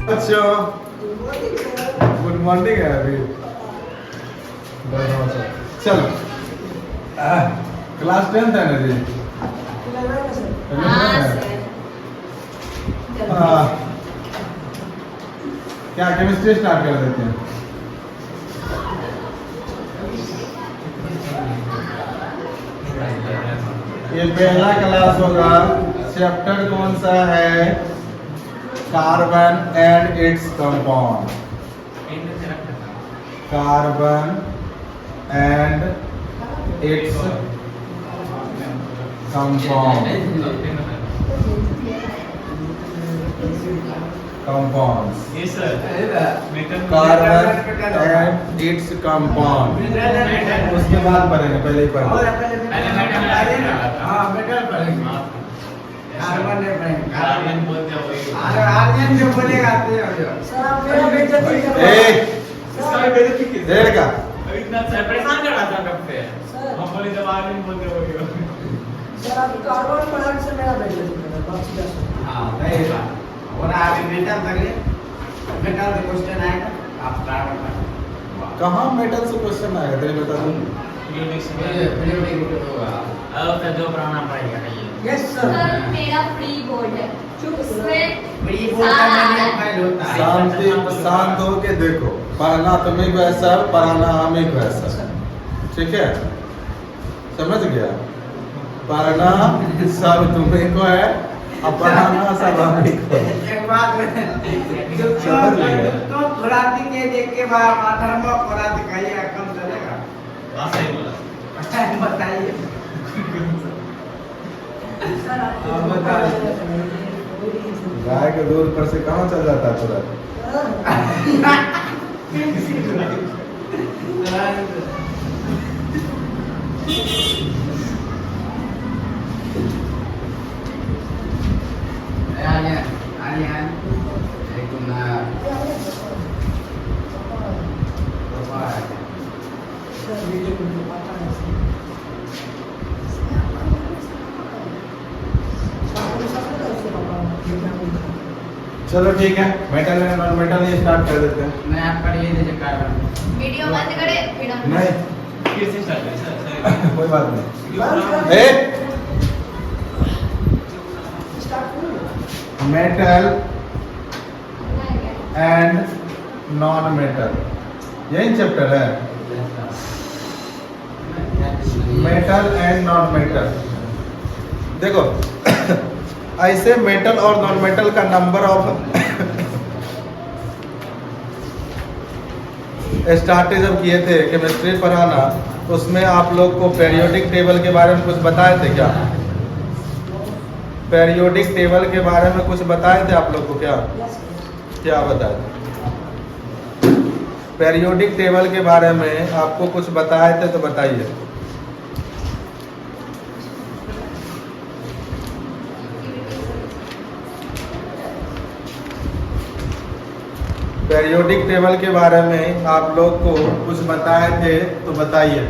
अच्छा good morning है अभी। चलो क्लास 10th है ना जी? क्या केमिस्ट्री स्टार्ट कर देते हैं? ये पहला क्लास होगा। चैप्टर कौन सा है? Carbon and its compound. Carbon and its compound. Compounds. Carbon and its compound. उसके बाद पढ़ेंगे, पहले ही पढ़ेंगे। कार्बन बोलते हो डेढ़ का इतना परेशान कर रहा था कब से हम बोले जब आर्यन बोलते हो सर आप कार्बन पढ़ाने से मेरा बैठ गया। हाँ नहीं और आगे मेटल तक मेटल से क्वेश्चन आएगा आप स्टार्ट करना। कहाँ मेटल से क्वेश्चन आएगा तेरे बता दूँ। पीरियोडिक होगा अब तो जो पढ़ाना पड़ेगा ये। Yes sir. सर मेरा प्री बोर्ड है उसमें प्री बोर्ड का मैंने फाइल होता है। शांति शांत हो के देखो। पढ़ना तुम्हें को है सर, पढ़ाना हमें को है सर। ठीक है, समझ गया? पढ़ना सब तुम्हें को है और पढ़ाना सब हमें को है। एक बात तो खुराती के देख के बाद धर्म खुराती खाइए कम चलेगा। बात सही बोला। बताइए। सर आप गाय के दूध पर से कहाँ चल जाता है तुरंत? चलो ठीक है, मेटल एंड नॉन मेटल ये स्टार्ट कर देते हैं। मैं आप पढ़िए जैसे कार्बन। वीडियो बंद करे फिर हम नहीं फिर से स्टार्ट करें। कोई बात नहीं। A metal and non metal यही चैप्टर है। मेटल एंड नॉन मेटल देखो ऐसे मेटल और नॉन मेटल का नंबर ऑफ स्टार्ट जब किए थे केमिस्ट्री पढ़ाना तो उसमें आप लोग को पेरियोडिक टेबल के बारे में कुछ बताए थे क्या? पेरियोडिक टेबल के बारे में कुछ बताए थे आप लोग को क्या? क्या बताए थे? पेरियोडिक टेबल के बारे में आपको कुछ बताए थे तो बताइए। पेरियोडिक टेबल के बारे में आप लोग को कुछ बताए थे तो बताइए।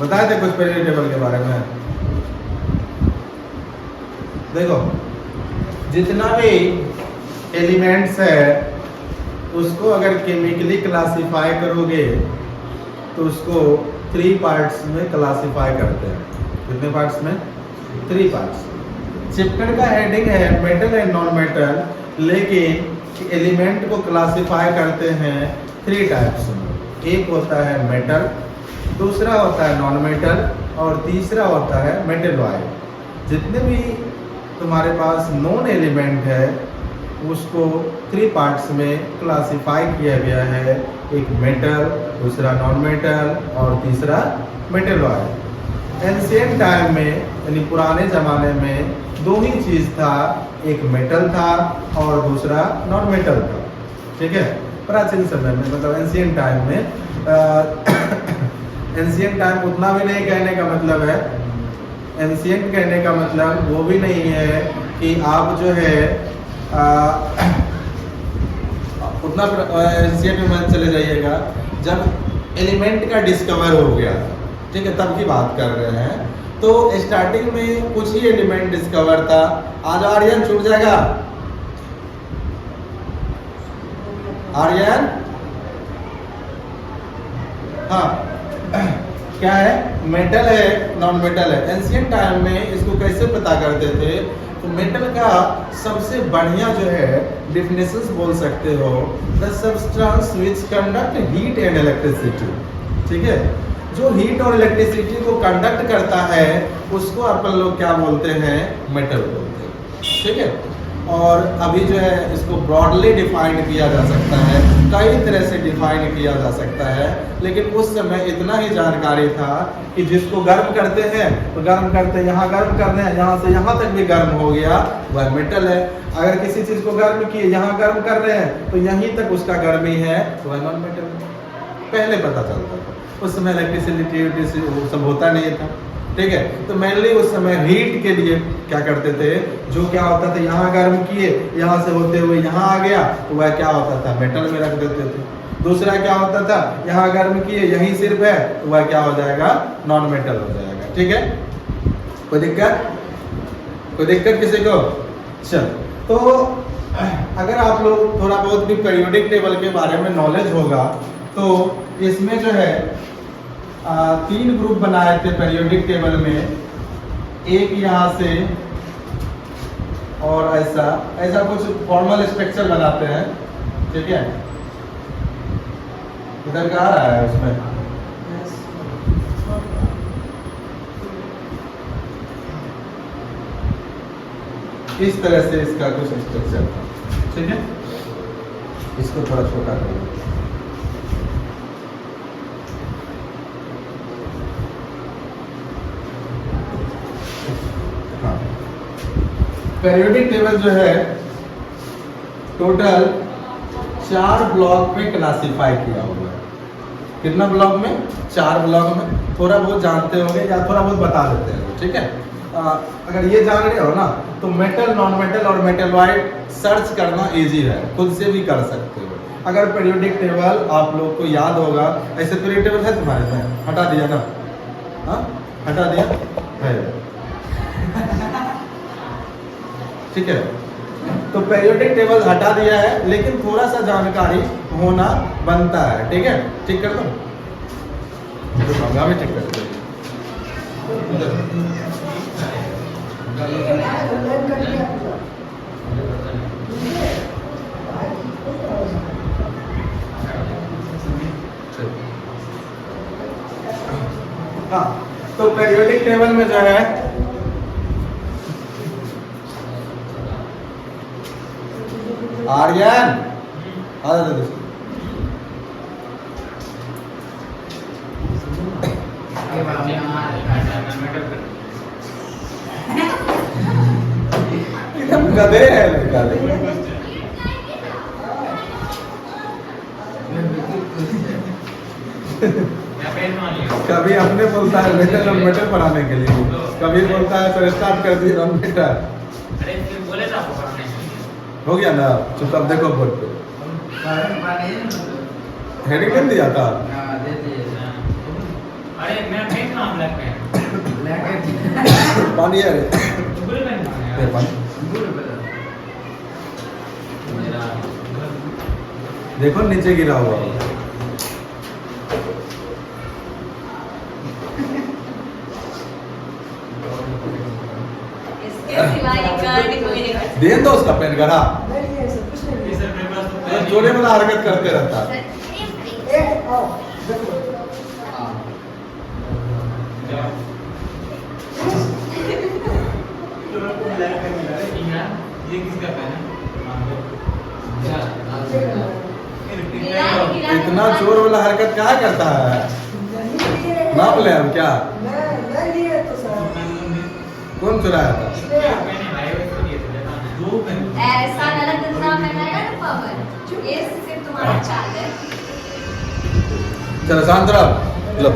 बताए थे कुछ पेरियोडिक टेबल के बारे में? देखो जितना भी एलिमेंट्स है उसको अगर केमिकली क्लासिफाई करोगे तो उसको 3 पार्ट्स में क्लासिफाई करते हैं। कितने पार्ट्स में? 3 पार्ट्स। चैप्टर का हेडिंग है मेटल एंड नॉन मेटल, लेकिन एलिमेंट को क्लासिफाई करते हैं 3 टाइप्स में। एक होता है मेटल, दूसरा होता है नॉन मेटल और तीसरा होता है मेटेलॉइड। जितने भी तुम्हारे पास नॉन एलिमेंट है उसको 3 पार्ट्स में क्लासिफाई किया गया है। एक मेटल, दूसरा नॉन मेटल और तीसरा मेटेलॉइड। एंशिएंट टाइम में यानी पुराने ज़माने में 2 ही चीज़ था, एक मेटल था और दूसरा नॉन मेटल था। ठीक है, प्राचीन समय में मतलब एंशिएंट टाइम में। एंशिएंट टाइम उतना भी नहीं कहने का मतलब है, एंशिएंट कहने का मतलब वो भी नहीं है कि आप जो है उतना एंशिएंट में चले जाइएगा जब एलिमेंट का डिस्कवर हो गया, ठीक है, तब की बात कर रहे हैं। तो तो स्टार्टिंग में कुछ ही एलिमेंट डिस्कवर था। आज आर्यन छूट जाएगा। आर्यन हाँ क्या है, मेटल है नॉन मेटल है। एंशिएंट टाइम में इसको कैसे पता करते थे, तो मेटल का सबसे बढ़िया जो है डेफिनेशंस बोल सकते हो, the substance which conduct heat and electricity. ठीक है, जो हीट और इलेक्ट्रिसिटी को कंडक्ट करता है उसको अपन लोग क्या बोलते हैं, मेटल बोलते हैं। ठीक है, और अभी जो है इसको ब्रॉडली डिफाइन किया जा सकता है, कई तरह से डिफाइन किया जा सकता है, लेकिन उस समय इतना ही जानकारी था कि जिसको गर्म करते हैं तो गर्म करते हैं, यहाँ गर्म कर रहे हैं, यहाँ से यहाँ तक भी गर्म हो गया वह मेटल है। अगर किसी चीज़ को गर्म किए, यहाँ गर्म कर रहे हैं तो यहीं तक उसका गर्मी है तो वह नॉन मेटल है। पहले पता चलता था, उस समय इलेक्ट्रिसिटी वो सब होता नहीं था। ठीक है, तो मेनली उस समय हीट के लिए क्या करते थे, जो क्या होता था यहाँ गर्म किए, यहाँ से होते हुए यहाँ आ गया तो वह क्या होता था, मेटल में रख देते थे। दूसरा क्या होता था, यहाँ गर्म किए यहीं सिर्फ है तो वह क्या हो जाएगा, नॉन मेटल हो जाएगा। ठीक है, कोई दिक्कत, कोई दिक्कत किसी को? चल, तो अगर आप लोग थोड़ा बहुत भी पीरियोडिक टेबल के बारे में नॉलेज होगा तो इसमें जो है 3 ग्रुप बनाए थे पीरियोडिक टेबल में, एक यहाँ से और ऐसा ऐसा कुछ फॉर्मल स्ट्रक्चर बनाते हैं। ठीक है, इधर क्या आ रहा है उसमें, इस तरह से इसका कुछ स्ट्रक्चर था। ठीक है, इसको थोड़ा छोटा करो। पीरियोडिक टेबल जो है टोटल 4 ब्लॉक में क्लासिफाई किया हुआ है। कितना ब्लॉक में? 4 ब्लॉक में। थोड़ा बहुत जानते होंगे या थोड़ा बहुत बता देते हैं। ठीक है, अगर ये जान रहे हो ना तो मेटल, नॉन मेटल और मेटलॉइड सर्च करना इजी है, खुद से भी कर सकते हो। अगर पीरियोडिक टेबल आप लोग को याद होगा, ऐसे पीरियोडिक टेबल है तुम्हारे में, हटा दिया ना? हाँ, हटा दिया है। ठीक है, तो पीरियोडिक टेबल हटा दिया है, लेकिन थोड़ा सा जानकारी होना बनता है। ठीक है, ठीक कर दो, तो भी ठीक कर दो। हाँ, तो पीरियोडिक टेबल में जो है आर्यन एकदम गधे है लड़का। कभी अपने बोलता है मेटल और मेटल पढ़ाने के लिए, कभी बोलता है तो स्टार्ट कर दिए नॉन मेटल। हो गया ना, चुप, अब देखो बोर्ड पे हेडिंग नहीं दिया था। अरे मैं पेन ना ब्लैक पेन पानी है रे, पानी देखो नीचे गिरा हुआ। इसके सिवाय कार्ड कोई नहीं कर दे दो उसका पेन गड़ा, नहीं है सर, कुछ नहीं है। सर मेरे पास तो तो चोरे वाला हरकत करते रहता है। ए, आओ, देखो। ये किसका पेन है? इतना चोर वाला हरकत क्या करता है? नहीं लिए हैं। नाप ले हम क्या? मैं लिए तो सर। कौन चुराया था? ऐसा गलत इल्जाम लगाया ना पावर, ये सिर्फ तुम्हारा चाल है। चलो शांत रहो, लो।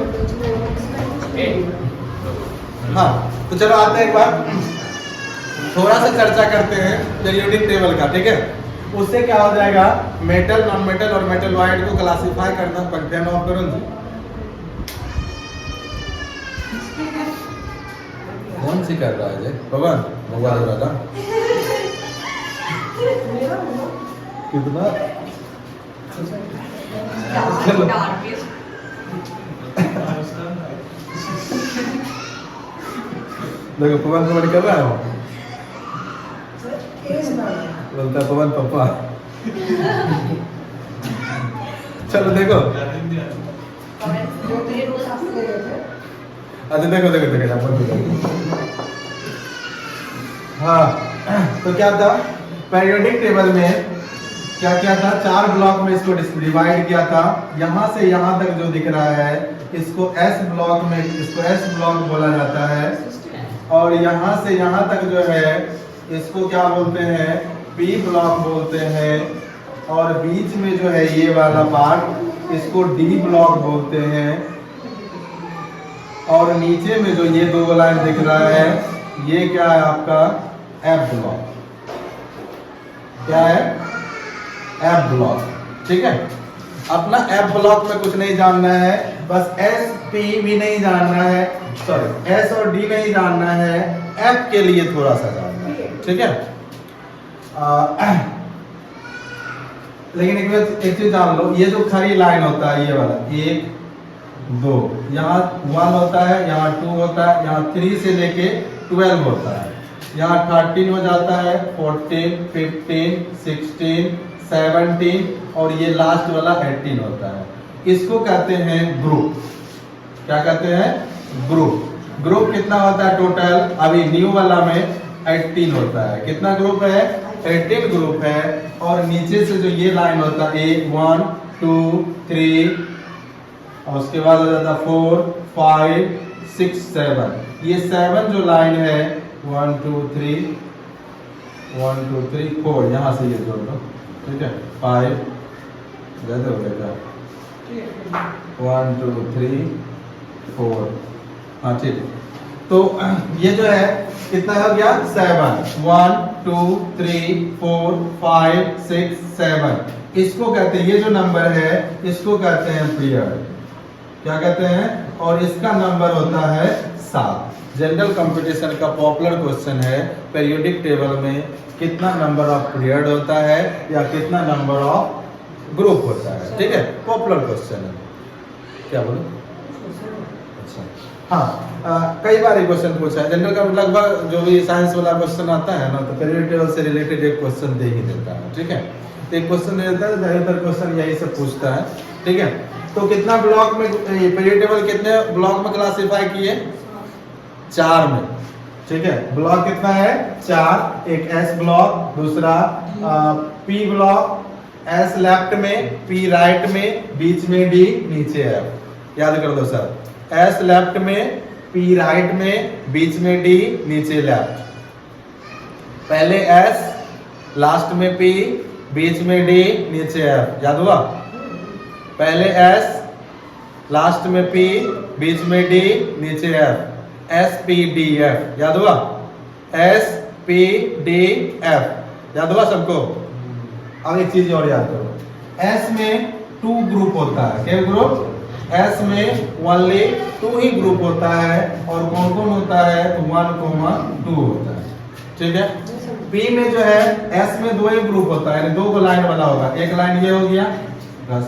हाँ, तो चलो आते हैं एक बार थोड़ा सा चर्चा करते हैं पीरियोडिक टेबल का। ठीक है, उससे क्या हो जाएगा, मेटल, नॉन मेटल और मेटलॉइड को क्लासिफाई करना पड़ता है। ऑफ करो जी। बदमाशी कर रहा है पवन मोबाइल वाला मेरा होगा। कितना Darkish. देखो पवन पवन कर रहा है वो। सर ए से ना बोलता है पवन पापा चलो देखो जो तेरे को साफ ले रहे थे अच्छा देखो देखो देखो यहाँ पर देखो। हाँ तो क्या था पीरियोडिक टेबल में क्या क्या था 4 ब्लॉक में इसको डिवाइड किया था। यहाँ से यहाँ तक जो दिख रहा है इसको एस ब्लॉक में इसको एस ब्लॉक बोला जाता है और यहाँ से यहाँ तक जो है इसको क्या बोलते हैं पी ब्लॉक बोलते हैं और बीच में जो है ये वाला पार्ट इसको डी ब्लॉक बोलते हैं और नीचे में जो ये 2 लाइन दिख रहा है ये क्या है आपका एफ ब्लॉक। क्या है एफ ब्लॉक। ठीक है अपना एफ ब्लॉक में कुछ नहीं जानना है बस एस पी भी नहीं जानना है सॉरी एस और डी नहीं जानना है एफ के लिए थोड़ा सा जानना है। ठीक है लेकिन एक चीज जान लो ये जो खड़ी लाइन होता है ये वाला 1 2 यहाँ 1 होता है यहाँ 2 होता है यहाँ 3 से लेके 12 होता है यहाँ 13 हो जाता है 14 15 16 17 और ये लास्ट वाला 18 होता है। इसको कहते हैं ग्रुप। क्या कहते हैं ग्रुप। ग्रुप कितना होता है टोटल अभी न्यू वाला में 18 होता है। कितना ग्रुप है 18 ग्रुप है और नीचे से जो ये लाइन होता है 1 2 3 और उसके बाद हो जाता 4 5 6 7 ये 7 जो लाइन है 1 2 3 1 2 3 4 यहाँ से ये जोड़ दो। ठीक है 5 ज्यादा हो गया 1 2 3 4 हाँ ठीक है। तो ये जो है कितना हो गया 7 1 2 3 4 5 6 7 इसको कहते हैं ये जो नंबर है इसको कहते हैं पीरियड। क्या कहते हैं और इसका नंबर होता है 7। जनरल कंपटीशन का पॉपुलर क्वेश्चन है पीरियोडिक टेबल में कितना नंबर ऑफ पीरियड होता है या कितना नंबर ऑफ ग्रुप होता है। ठीक है पॉपुलर क्वेश्चन है। क्या बोलो अच्छा हाँ कई बार ये क्वेश्चन पूछा है जनरल का लगभग जो भी साइंस वाला क्वेश्चन आता है ना तो पीरियोडिक टेबल से रिलेटेड एक क्वेश्चन दे ही देता है। ठीक है तो एक क्वेश्चन दे देता है ज्यादातर क्वेश्चन यही से पूछता है। ठीक है तो कितना ब्लॉक में पीरियोडिक टेबल कितने ब्लॉक में क्लासिफाई किए 4 में। ठीक है ब्लॉक कितना है 4 एक एस ब्लॉक दूसरा पी ब्लॉक एस लेफ्ट में पी राइट में बीच में डी नीचे एफ। याद कर दो सर एस लेफ्ट में पी राइट में बीच में डी नीचे लेफ्ट। पहले एस लास्ट में पी बीच में डी नीचे एफ। याद हुआ पहले एस लास्ट में पी बीच में डी नीचे F S P D F. याद हुआ एस पी डी एफ। याद हुआ सबको। अब एक चीज और याद करो एस में 2 ग्रुप होता है। क्या ग्रुप एस में ओनली 2 ही ग्रुप होता है और कौन कौन होता है 1 2 होता है। ठीक है पी में जो है एस में 2 ही ग्रुप होता है यानी 2 लाइन वाला होगा। एक लाइन ये हो गया बस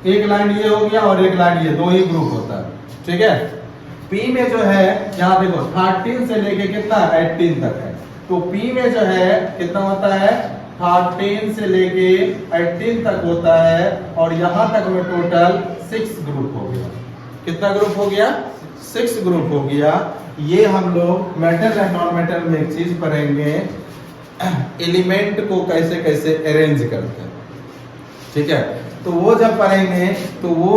एक लाइन ये हो गया और एक लाइन ये 2 ही ग्रुप होता है। ठीक है P में जो है यहाँ देखो 13 से लेके कितना 18 तक है तो P में जो है कितना होता है 13 से लेके 18 तक होता है और यहाँ तक में टोटल 6 ग्रुप हो गया। कितना ग्रुप हो गया 6 ग्रुप हो गया। ये हम लोग मेटल एंड नॉन मेटल में एक चीज पढ़ेंगे एलिमेंट को कैसे कैसे अरेंज करते हैं। ठीक है तो वो जब पढ़ेंगे तो वो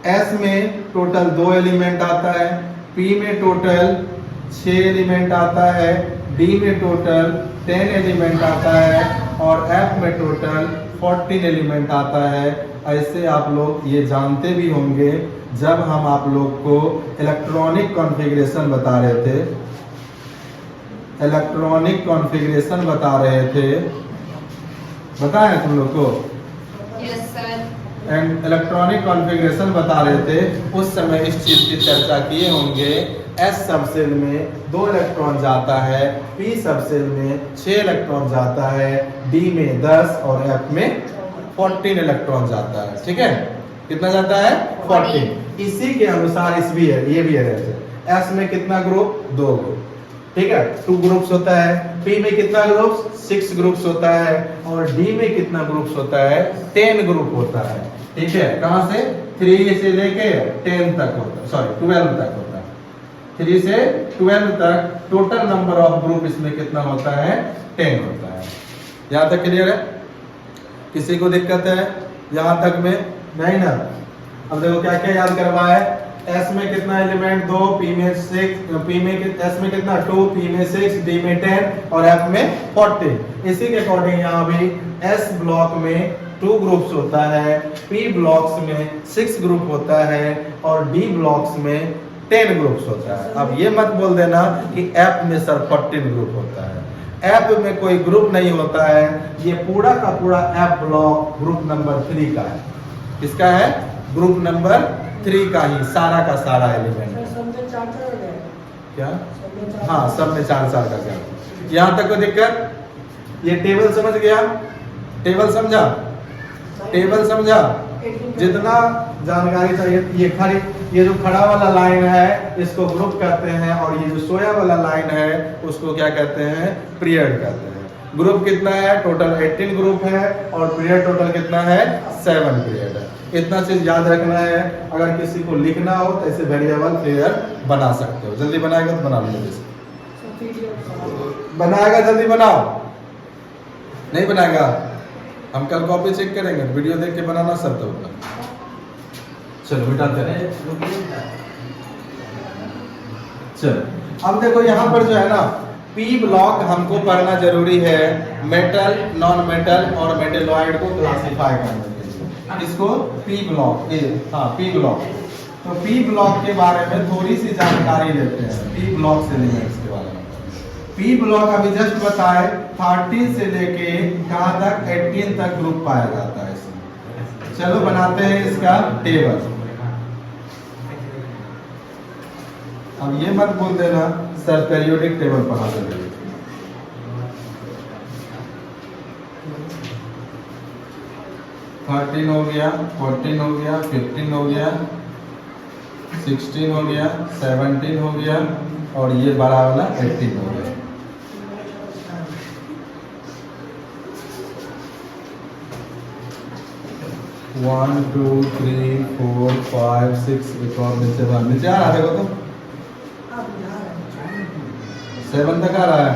S में टोटल 2 एलिमेंट आता है P में टोटल 6 एलिमेंट आता है D में टोटल 10 एलिमेंट आता है और F में टोटल 14 एलिमेंट आता है। ऐसे आप लोग ये जानते भी होंगे जब हम आप लोग को इलेक्ट्रॉनिक कॉन्फ़िगरेशन बता रहे थे बताए तुम लोग को Yes sir. And electronic configuration बता रहे थे, उस समय इस चीज की चर्चा किए होंगे। एस सबसेल में 2 इलेक्ट्रॉन जाता है, पी सबसेल में 6 इलेक्ट्रॉन जाता है, डी में 10 और एफ में 14 इलेक्ट्रॉन जाता है। ठीक है, कितना जाता है? 14। इसी के अनुसार इस भी है, ये भी है। एस में कितना ग्रुप? 2 ग्रुप। ठीक है, 2 ग्रुप्स होता है। पी में कितना ग्रुप्स? 6 ग्रुप्स होता है। और डी में कितना ग्रुप्स होता है? 10 ग्रुप होता है। ठीक है, कहां से? 3 से लेके 10 तक होता है, सॉरी 12 तक होता है। 3 से 12 तक टोटल नंबर ऑफ ग्रुप इसमें कितना होता है? 10 होता है। यहां तक क्लियर है? किसी को दिक्कत है यहां तक में? नहीं ना। अब देखो क्या क्या याद करवाया है। एस में कितना एलिमेंट? 2, पी में 6, पी में एस में कितना? 2, पी में 6, डी में 10 और एफ में 14। इसी के अकॉर्डिंग यहाँ भी एस ब्लॉक में 2 ग्रुप्स होता है, पी ब्लॉक्स में 6 ग्रुप होता है और डी ब्लॉक्स में 10 ग्रुप्स होता है। अब ये मत बोल देना कि एफ में सर 14 ग्रुप होता है। एफ में कोई ग्रुप नहीं होता है। ये पूरा का पूरा एफ ब्लॉक ग्रुप नंबर 3 का है। किसका है? ग्रुप नंबर 3 का ही सारा का सारा एलिमेंट है। क्या? हाँ, सब में 4 का क्या? यहाँ तक कोई दिक्कत? ये टेबल समझ गया? टेबल समझा? टेबल समझा? जितना जानकारी चाहिए, ये खड़ी, ये जो खड़ा वाला लाइन है इसको ग्रुप कहते हैं और ये जो सोया वाला लाइन है उसको क्या कहते हैं? पीरियड कहते हैं। ग्रुप कितना है? टोटल 18 ग्रुप है और पीरियड टोटल कितना है? 7 पीरियड है। इतना चीज याद रखना है। अगर किसी को लिखना हो तो ऐसे वेरिएबल फिगर बना सकते हो। जल्दी बनाएगा तो बना लो। बनाएगा जल्दी बनाओ। नहीं बनाएगा हम कल कॉपी चेक करेंगे, वीडियो देख के बनाना सब तो होगा। चलो मिटाते हैं। चलो अब देखो यहाँ पर जो है ना, पी ब्लॉक हमको पढ़ना जरूरी है। मेटल, नॉन मेटल और मेटेलॉइड को क्लासिफाई करने के लिए इसको पी ब्लॉक, हाँ पी ब्लॉक। तो पी ब्लॉक के बारे में थोड़ी सी जानकारी लेते हैं। पी ब्लॉक एलिमेंट्स के बारे में। पी ब्लॉक अभी जस्ट बताए 30 से लेके कहां तक? 18 तक ग्रुप पाया जाता है इसमें। चलो बनाते हैं इसका टेबल। अब ये मत बोल देना सर पेरियोडिक टेबल पढ़ा देंगे। थर्टीन हो गया, 14 हो गया, 15 हो गया, 16 हो गया, 17 हो गया और ये बड़ा वाला 18 हो गया। वन 2 3 4 5 6 एक और नीचे आ रहा है। देखो तो 7 तक आ रहा है।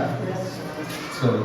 चलो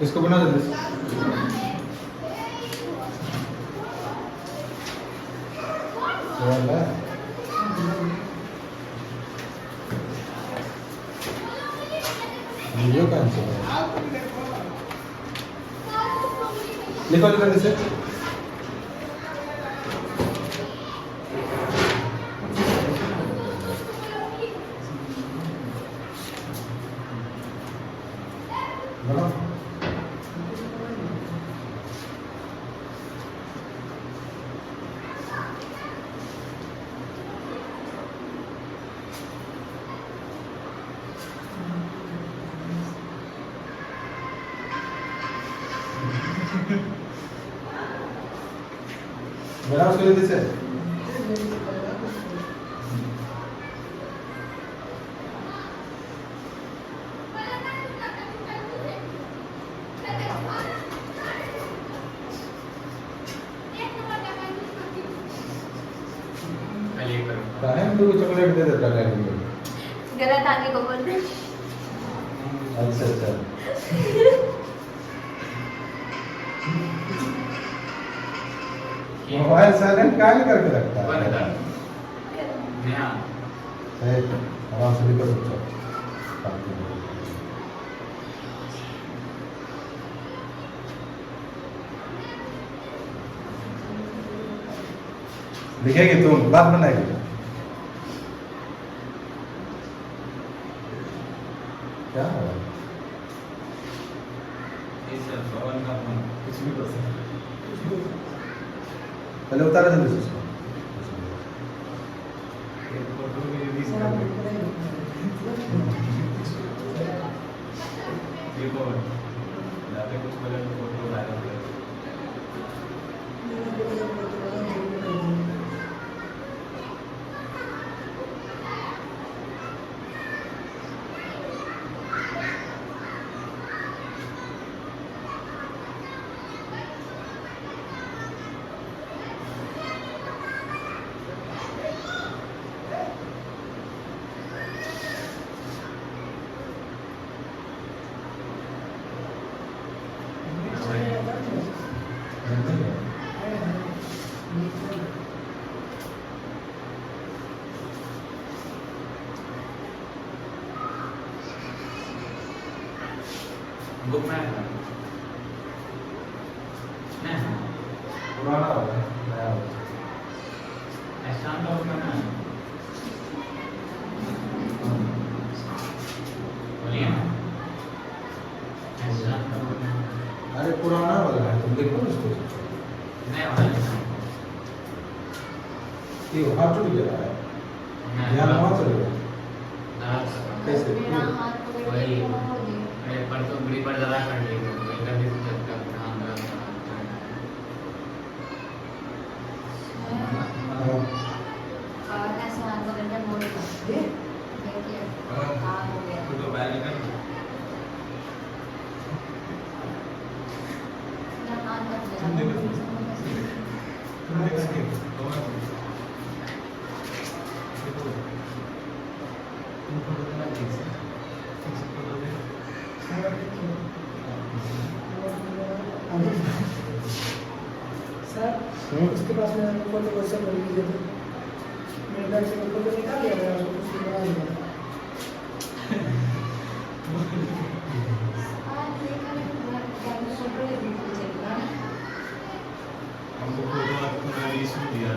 इसको बना देते हैं। वीडियो कैंसिल है। लिखो जल्दी से। मेरा उसके लिए से बहन तो चॉकलेट दे देता है गलत आगे को बोल रहे अच्छा अच्छा मोबाइल साइलेंट काहे करके रखता है आराम से निकल सकता लिखेगी तुम बात बनाएगी क्या है कुछ भी कर सकते पहले उतारा जल्दी से उसको बुक में पुराना होगा नया होगा ऐसा तो करना बोलिए ऐसा अरे पुराना वाला है तुम देखो ना उसको नहीं वाला ये हाथ टूट गया है यहाँ वहाँ चले गया कैसे मेरा हाथ पकड़ वही। के हो गया अरे पर तो बड़ी पर ज़्यादा कर ली इधर भी चलता नाम और ऐसा हाथ पकड़ के मोड़ दिया देखिए हाँ हो गया तो बैल निकल मेरा हाथ मत तुम देखो। सर उसके पास में फोटो को सब लग गया मेरे बैग से फोटो निकाल लिया मैंने उसको कुछ बना दिया आज देखा नहीं पूरा क्या फोटो ले बिल्कुल चल रहा है हमको फोटो आपको रिलीज में दिया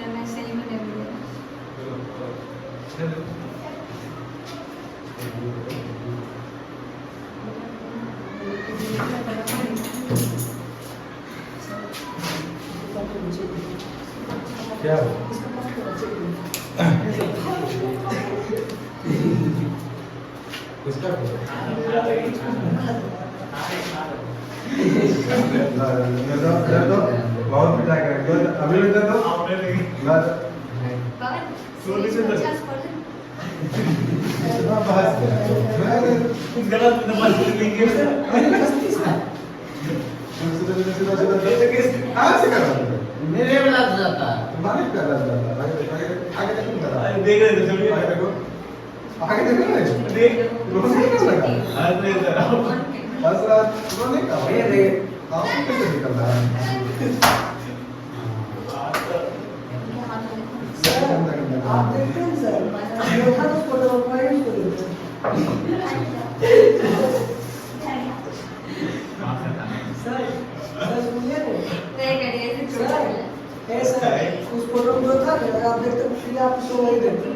मैं सही में नहीं बोला क्या हो किसका दो बहुत पिटाई करेंगे अभी दे दो पवन सोने से 50% इतना बहस गलत नंबर लिखेंगे मेरे वाला जाता तुम्हारे कर रहा था आगे देखो कर रहा देख रहे थे छोड़िए आगे देखो आगे देखो ना देख रोने नहीं लगा अरे बस रोने का ये देख आप कैसे निकल रहा है सर आप देखते हैं सर ये था तो फोटो वायरल कर देते सर सर सुनिए ना नहीं करिए ऐसे छोड़ सर ऐसा उस फोटो में था अगर आप देखते तो फिर आप उसको वही देखते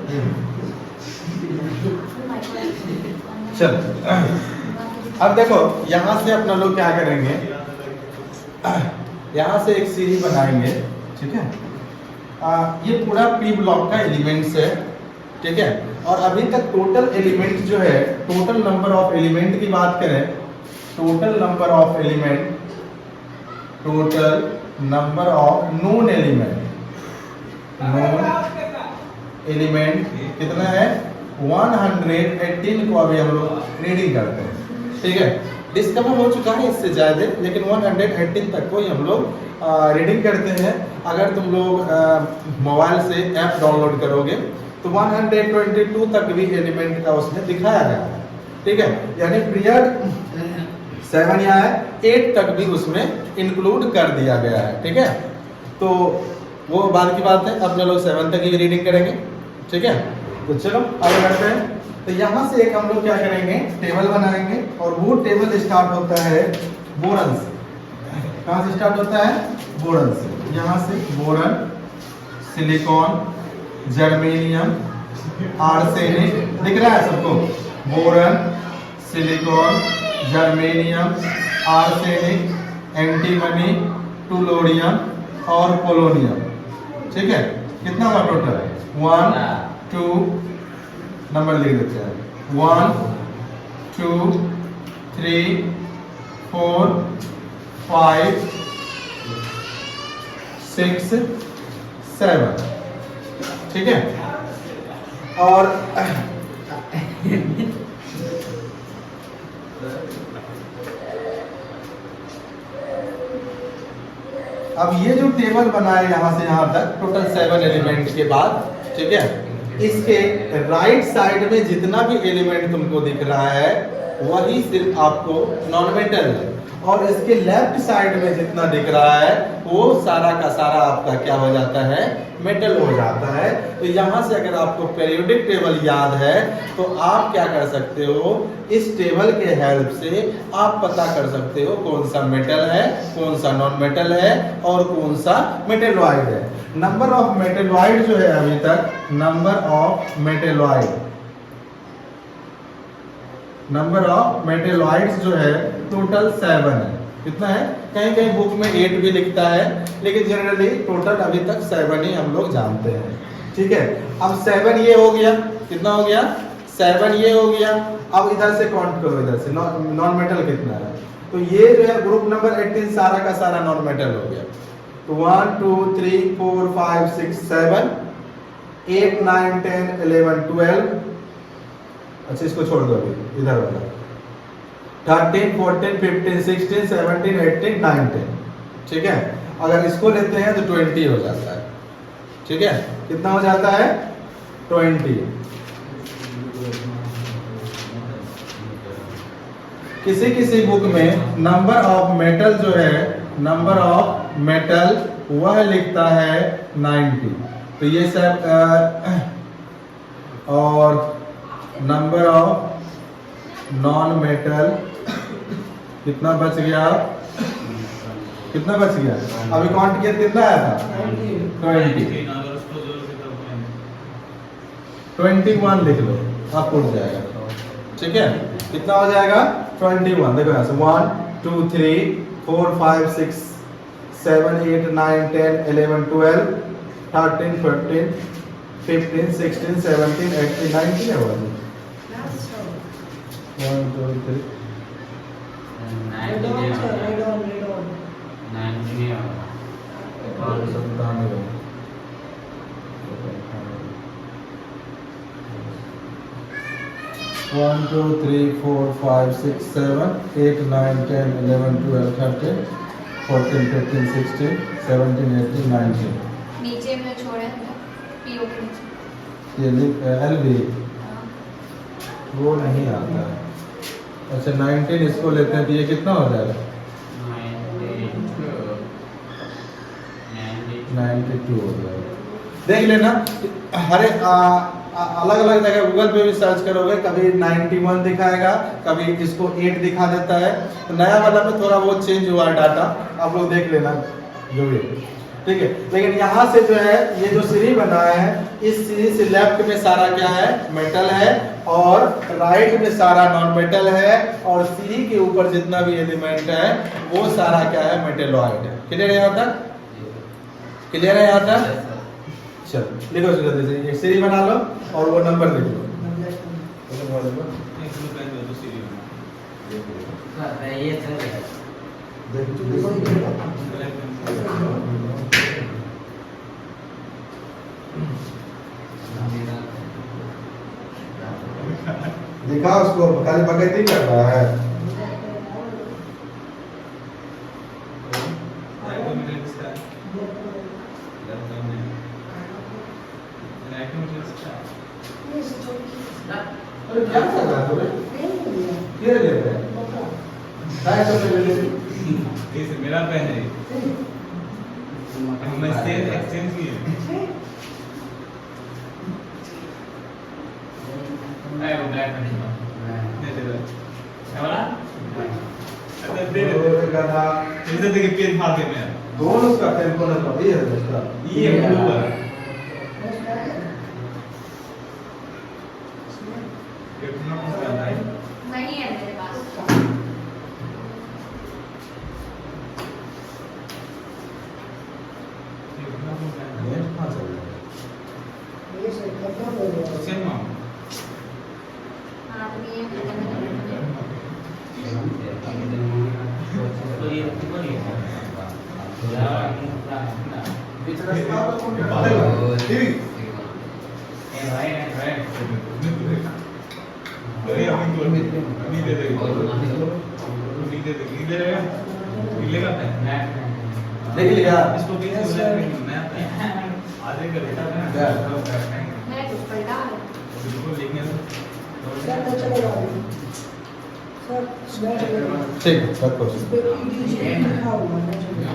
चल अब देखो यहाँ से अपना लोग क्या करेंगे यहाँ से एक सीढ़ी बनाएंगे ठीक है ये पूरा पी ब्लॉक का एलिमेंट्स है ठीक है। और अभी तक टोटल एलिमेंट जो है, टोटल नंबर ऑफ एलिमेंट की बात करें, total number of element, total number of known element, known element कितना है 118 को अभी हम लोग रीडिंग करते हैं, ठीक है। डिस्कवर हो चुका है इससे ज़्यादा, लेकिन 118 तक को ही हम लोग रीडिंग करते हैं। अगर तुम लोग मोबाइल से ऐप डाउनलोड करोगे तो 122 तक भी एलिमेंट का उसमें दिखाया गया है, ठीक है। यानी पीरियड 7 या 8 तक भी उसमें इंक्लूड कर दिया गया है, ठीक है। तो वो बाद की बात है, अब जो लोग 7 तक की रीडिंग करेंगे, ठीक है। तो चलो आगे बढ़ते हैं। तो यहाँ से एक हम लोग क्या करेंगे, टेबल बनाएंगे, और वो टेबल स्टार्ट होता है बोरन से। कहाँ से स्टार्ट होता है, बोरन से। यहाँ से बोरन, सिलिकॉन, जर्मेनियम, आर्सेनिक, दिख रहा है सबको, boron, silicon, germanium, arsenic, antimony, tellurium और पोलोनियम, ठीक है। कितना हुआ टोटल, 1 2 नंबर लिख देते हैं, 1 2 3 4 5 6 7, ठीक है। और अब ये जो टेबल बना है यहाँ से यहाँ तक टोटल 7 एलिमेंट के बाद, ठीक है, इसके राइट साइड में जितना भी एलिमेंट तुमको दिख रहा है वही सिर्फ आपको नॉन मेटल है, और इसके लेफ्ट साइड में जितना दिख रहा है वो सारा का सारा आपका क्या हो जाता है, मेटल हो जाता है। तो यहाँ से अगर आपको पीरियोडिक टेबल याद है तो आप क्या कर सकते हो, इस टेबल के हेल्प से आप पता कर सकते हो कौन सा मेटल है, कौन सा नॉन मेटल है और कौन सा मेटेलॉइड है। नंबर ऑफ मेटेलॉइड जो है अभी तक, number of metalloid, number of metalloids जो है टोटल 7 है। कितना है, कहीं कहीं बुक में 8 भी लिखता है, लेकिन जनरली टोटल अभी तक 7 ही हम लोग जानते हैं, ठीक है। अब 7 ये हो गया, कितना हो गया, 7 ये हो गया। अब इधर से काउंट करो, इधर से नॉन मेटल कितना है, तो ये जो है ग्रुप नंबर 18 सारा का सारा नॉन मेटल हो गया। तो 1 2 3 4 5 6 7 8 9 10 11 12, अच्छा इसको छोड़ दो अभी, इधर वाला 13 14 15 16 17 18 19, ठीक है। अगर इसको लेते हैं तो 20 हो जाता है, ठीक है। कितना हो जाता है, 20। किसी किसी बुक में नंबर ऑफ मेटल जो है, नंबर ऑफ मेटल वह लिखता है 90, तो ये सब और नंबर ऑफ नॉन मेटल कितना बच गया, कितना बच गया, अभी काउंट किया कितना आया था, 21 लिख लो, आप उठ जाएगा, ठीक है। कितना हो जाएगा, 21। देखो यहाँ से 1 2 3 4 5 6 7 8 9 10 11 12 13 14 15 16 17 18 19 है वो। 1 2 3 1 2 3 4 5 6 7 8 9 10 11 12 13 14 15 16 17 18 19। नीचे में छोड़े हैं पीओ के नीचे ये एलबी हाँ। वो नहीं आता है। अच्छा 19 इसको लेते हैं तो ये कितना हो जाएगा, 92 हो जाएगा। देख लेना, हर एक अलग अलग जगह गूगल पे भी सर्च करोगे, कभी 91 दिखाएगा, कभी इसको 8 दिखा देता है। तो नया वाला में थोड़ा बहुत चेंज हुआ है डाटा, आप लोग देख लेना जो भी, ठीक है। लेकिन यहाँ से जो है ये जो सीढ़ी बना है, इस सीढ़ी से लेफ्ट में सारा क्या है, मेटल है, और राइट में सारा नॉन मेटल है, और सीढ़ी के ऊपर जितना भी एलिमेंट है वो सारा क्या है, मेटेलॉइड है। क्लियर है यहाँ तक, क्लियर है यहाँ तक, चलो लिखो इसको जल्दी से, एक सीरी बना लो और वो नंबर लिख लो। ये चल रहा है। दिखा उसको, खाली बकैती कर रहा है। अरे क्या कर रहा है तू? ये ले रहा है। काय सब ले ले। ये मेरा पेन है। मैं एक्सचेंज किए। मैं वो ब्लैक पेन दे दे। क्या वाला? अच्छा दे दे। गधा। इधर देखिए पेन फाड़ दे मैं। दोनों उसका टेम्पोनल का ये है इसका। ये ब्लू वाला। ये कितना कौन सा आता है? नहीं है मेरे पास। ये कितना कौन सा है? ये कहाँ चल रहा है? ये से खत्म हो गया। सेम माम। हाँ तो ये पिछला साल तो कौन बातें ठीक नीले रहेगा नीले का पेन देख लिया इसको बीच में नया पेन आधे का लेता है ना मैं कुछ पढ़ा है। बिल्कुल लिखने सर तो चलेगा अभी। सर मैं चलेगा। ठीक है सब कुछ इस पे कीजिए लिखा हुआ है चलेगा।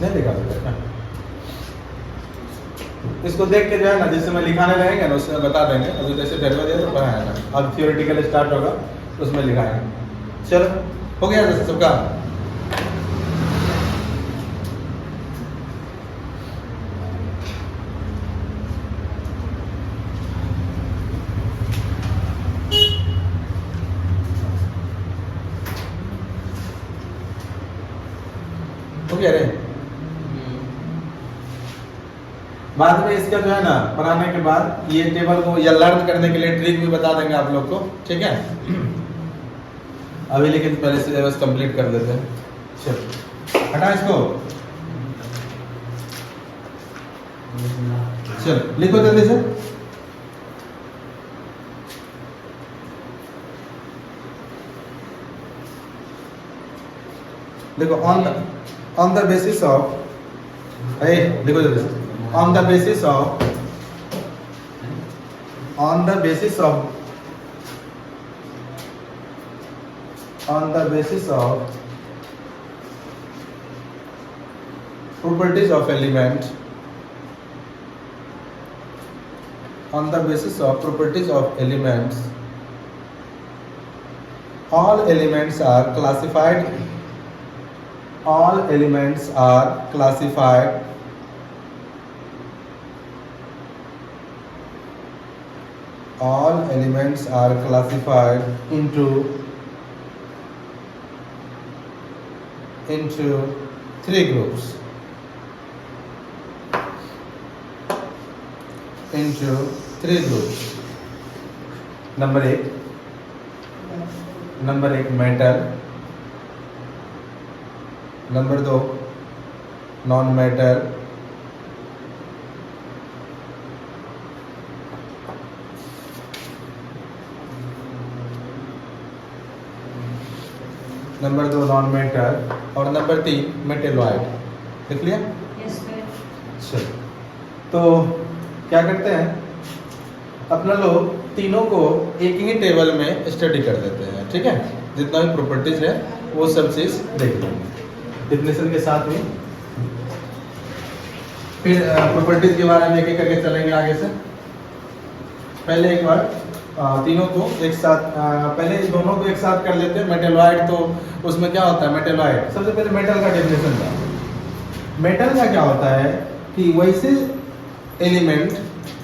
नहीं लिखा सकते। इसको देख के जो है ना जिस समय लिखाने रहेंगे ना उसमें बता देंगे, अभी जैसे फैरवा दिया तो पढ़ाएगा, अब थियोरेटिकल स्टार्ट होगा तो उसमें लिखाएंगे। चलो हो गया जैसे सबका। हो गया रे। बाद में इसका जो है ना पढ़ाने के बाद ये टेबल को या लर्न करने के लिए ट्रिक भी बता देंगे आप लोग को, ठीक है। अभी लेकिन पहले सिलेबस कंप्लीट कर देते हैं। चलो हटा इसको, चलो लिखो जल्दी से। देखो on the basis of, hey देखो जल्दी से, on the basis of on the basis of properties of element, on the basis of properties of elements, all elements are classified into three groups. Number एक metal, number 2 non metal, number 2 non metal और number 3 metalloid. देख लिया? Yes sir. चलो तो क्या करते हैं, अपना लोग तीनों को एक ही टेबल में स्टडी कर देते हैं, ठीक है। जितना भी प्रॉपर्टीज है वो सब चीज देख लेंगे डिफिनेशन के साथ में, फिर प्रॉपर्टीज के बारे में एक एक करके चलेंगे आगे से। पहले एक बार तीनों को एक साथ, पहले दोनों को एक साथ कर लेते हैं। मेटेलॉइड तो उसमें क्या होता है, मेटेलॉइड सबसे पहले मेटल का डेफिनेशन था। मेटल का क्या होता है कि वैसे element,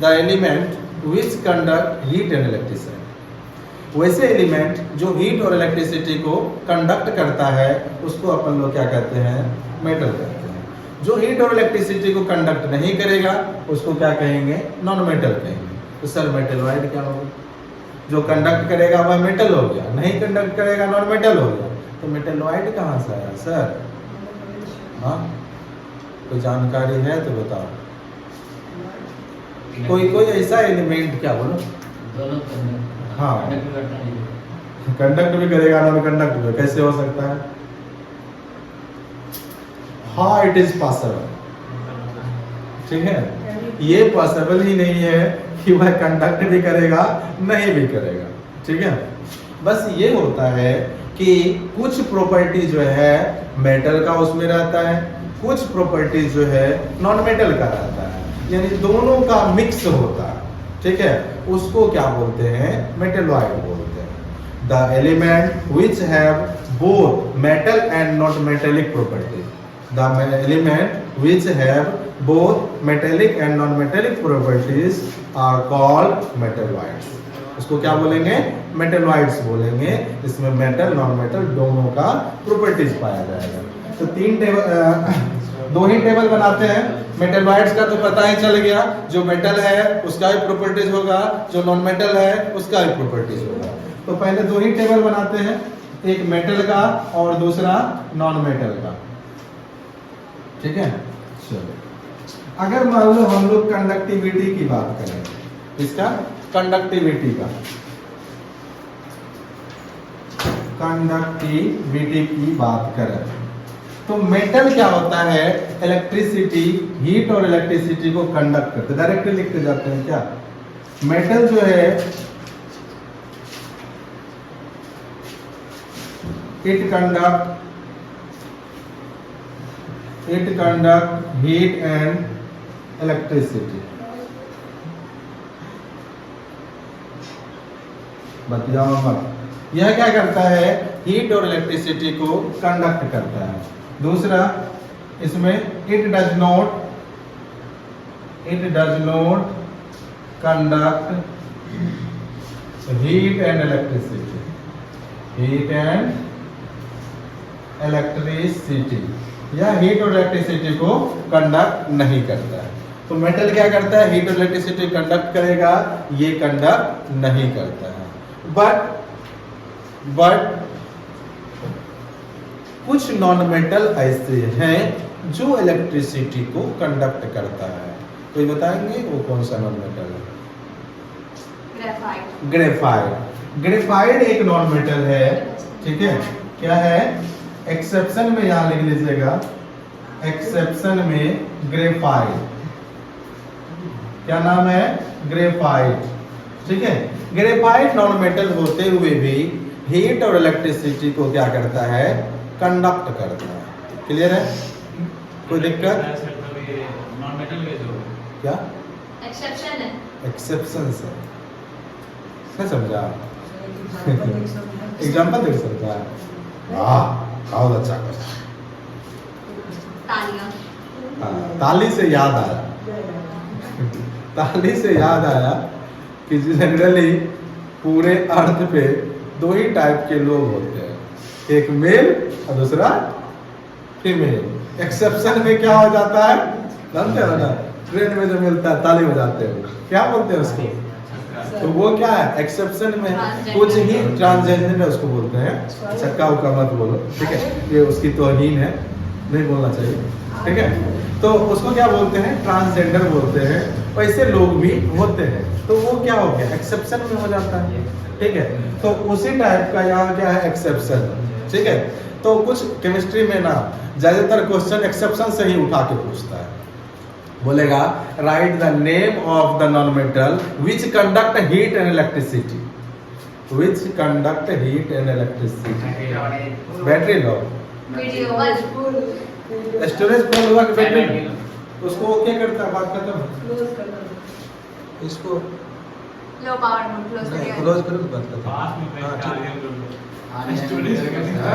the element which conduct heat and electricity, वैसे एलिमेंट जो हीट और इलेक्ट्रिसिटी को कंडक्ट करता है उसको अपन लोग क्या कहते हैं, मेटल कहते हैं। जो हीट और इलेक्ट्रिसिटी को कंडक्ट नहीं करेगा उसको क्या कहेंगे, नॉन मेटल कहेंगे। तो सर मेटलॉइड क्या होगा, जो कंडक्ट करेगा वह मेटल हो गया, नहीं कंडक्ट करेगा नॉन मेटल हो गया। तो मेटलॉइड कहाँ से आया सर? हाँ, कोई जानकारी है तो बताओ। कोई ऐसा एलिमेंट, क्या बोलो? दोनों हाँ, कंडक्ट भी करेगा नॉन कंडक्ट भी, कैसे हो सकता है? हाँ, इट इज पॉसिबल। ठीक है, ये पॉसिबल ही नहीं है कि वह कंडक्ट भी करेगा नहीं भी करेगा। ठीक है, बस ये होता है कि कुछ प्रॉपर्टी जो है मेटल का उसमें रहता है, कुछ प्रॉपर्टी जो है नॉन मेटल का रहता है, यानी दोनों का मिक्स होता है। ठीक है, उसको क्या बोलते हैं, मेटलॉइड बोलते हैं। The element which have both metal and not metallic properties, the element which have both metallic and non metallic properties are called metalloids. उसको क्या बोलेंगे, मेटलॉइड्स बोलेंगे। इसमें मेटल नॉन मेटल दोनों का प्रॉपर्टीज पाया जाएगा। तो दो ही टेबल बनाते हैं। मेटलॉइड्स का तो पता ही चल गया, जो मेटल है उसका भी प्रॉपर्टीज होगा, जो नॉन मेटल है उसका भी प्रॉपर्टीज होगा। तो पहले दो ही टेबल बनाते हैं, एक मेटल का और दूसरा नॉन मेटल का। ठीक है, चलो अगर मान लो हम लोग कंडक्टिविटी की बात करें, इसका कंडक्टिविटी का, कंडक्टिविटी की बात करें तो मेटल क्या होता है, इलेक्ट्रिसिटी, हीट और इलेक्ट्रिसिटी को कंडक्ट करते, डायरेक्टली लिखते जाते हैं क्या। मेटल जो है it conduct heat and electricity. बताओ मत, यह क्या करता है, हीट और इलेक्ट्रिसिटी को कंडक्ट करता है। दूसरा, इसमें it does not conduct heat and electricity, यह हीट और इलेक्ट्रिसिटी को कंडक्ट नहीं करता है। तो मेटल क्या करता है, हीट और इलेक्ट्रिसिटी कंडक्ट करेगा, ये कंडक्ट नहीं करता है। बट कुछ नॉन मेटल ऐसे हैं जो इलेक्ट्रिसिटी को कंडक्ट करता है। कोई बताएंगे वो कौन सा नॉन मेटल है? ग्रेफाइट एक नॉन मेटल है। ठीक है, क्या है, एक्सेप्शन में यहां लिख लीजिएगा, एक्सेप्शन में ग्रेफाइट, क्या नाम है, ग्रेफाइट। ठीक है, ग्रेफाइट नॉन मेटल होते हुए भी हीट और इलेक्ट्रिसिटी को क्या करता है, कंडक्ट करता है। क्लियर है, कोई दिक्कत? नॉन मेटल के जो क्या एक्सेप्शन है, एक्सेप्शन से क्या समझा, एग्जांपल देख सकता है। वाह, बहुत अच्छा क्वेश्चन। तालियां। हाँ, ताली से याद आया, ताली से याद आया कि जनरली पूरे अर्थ पे दो ही टाइप के लोग होते हैं, एक मेल और दूसरा फीमेल। एक्सेप्शन में क्या हो जाता है, जानते हो ना, ट्रेन में जो मिलता है ताली बजाते हो, क्या बोलते हैं उसको, तो वो क्या है, एक्सेप्शन में कुछ ही ट्रांसजेंडर में उसको बोलते हैं। छक्का उक्का मत बोलो, ठीक है, ये उसकी तौहीन है, नहीं बोलना चाहिए। ठीक है, तो उसको क्या बोलते हैं, ट्रांसजेंडर बोलते हैं। वैसे लोग भी होते हैं, तो वो क्या हो गया, एक्सेप्शन में हो जाता है। ठीक है, तो उसी टाइप का यहाँ क्या है, एक्सेप्शन। ठीक है, तो कुछ केमिस्ट्री में ना ज्यादातर क्वेश्चन एक्सेप्शन से ही उठा के पूछता है। बोलेगा right the name of the non metal which conduct heat and electricity, which conduct heat and electricity. Battery low, video one, storage full हुआ कि बैटरी, उसको क्या करता है, बात खत्म, क्लोज करना। इसको लो पावर मोड क्लोज करिए। क्लोज करो तो बात खत्म। पास में हाँ, ठीक है। स्टोरेज